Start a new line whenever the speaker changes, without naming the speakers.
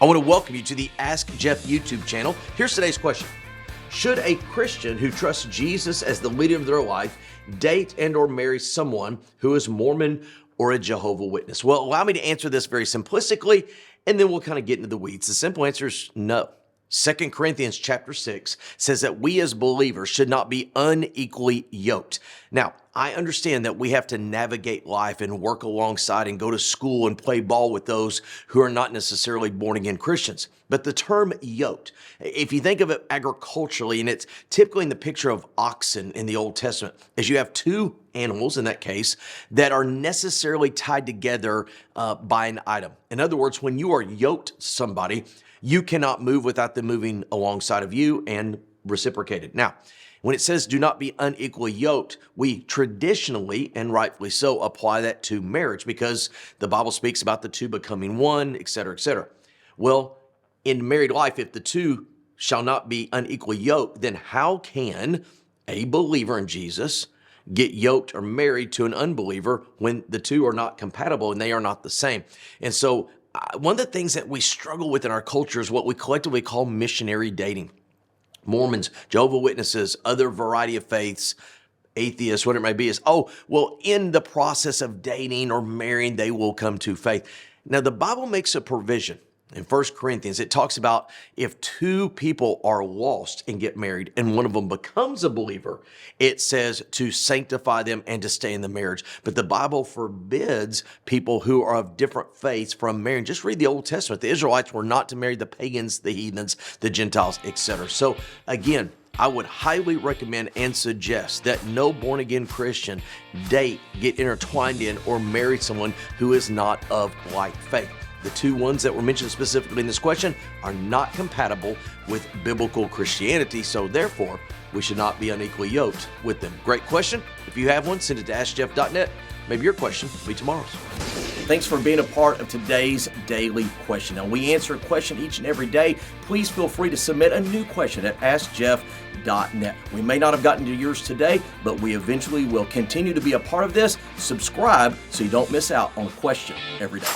I want to welcome you to the Ask Jeff YouTube channel. Here's today's question. Should a Christian who trusts Jesus as the leader of their life date and or marry someone who is Mormon or a Jehovah Witness? Well, allow me to answer this very simplistically, and then we'll kind of get into the weeds. The simple answer is no. 2 Corinthians chapter 6 says that we as believers should not be unequally yoked. Now, I understand that we have to navigate life and work alongside and go to school and play ball with those who are not necessarily born-again Christians. But the term yoked, if you think of it agriculturally, and it's typically in the picture of oxen in the Old Testament, is you have two animals, in that case, that are necessarily tied together by an item. In other words, when you are yoked to somebody, you cannot move without them moving alongside of you and reciprocated. Now, when it says do not be unequally yoked, we traditionally, and rightfully so, apply that to marriage because the Bible speaks about the two becoming one, et cetera, et cetera. Well, in married life, if the two shall not be unequally yoked, then how can a believer in Jesus get yoked or married to an unbeliever when the two are not compatible and they are not the same? And so one of the things that we struggle with in our culture is what we collectively call missionary dating. Mormons, Jehovah Witnesses, other variety of faiths, atheists, whatever it may be, is, oh, well, in the process of dating or marrying, they will come to faith. Now, the Bible makes a provision. In 1 Corinthians, it talks about if two people are lost and get married and one of them becomes a believer, it says to sanctify them and to stay in the marriage. But the Bible forbids people who are of different faiths from marrying. Just read the Old Testament. The Israelites were not to marry the pagans, the heathens, the Gentiles, etc. So again, I would highly recommend and suggest that no born-again Christian date, get intertwined in, or marry someone who is not of like faith. The two ones that were mentioned specifically in this question are not compatible with biblical Christianity, so therefore, we should not be unequally yoked with them. Great question. If you have one, send it to AskJeff.net. Maybe your question will be tomorrow's. Thanks for being a part of today's daily question. Now, we answer a question each and every day. Please feel free to submit a new question at AskJeff.net. We may not have gotten to yours today, but we eventually will continue to be a part of this. Subscribe so you don't miss out on a question every day.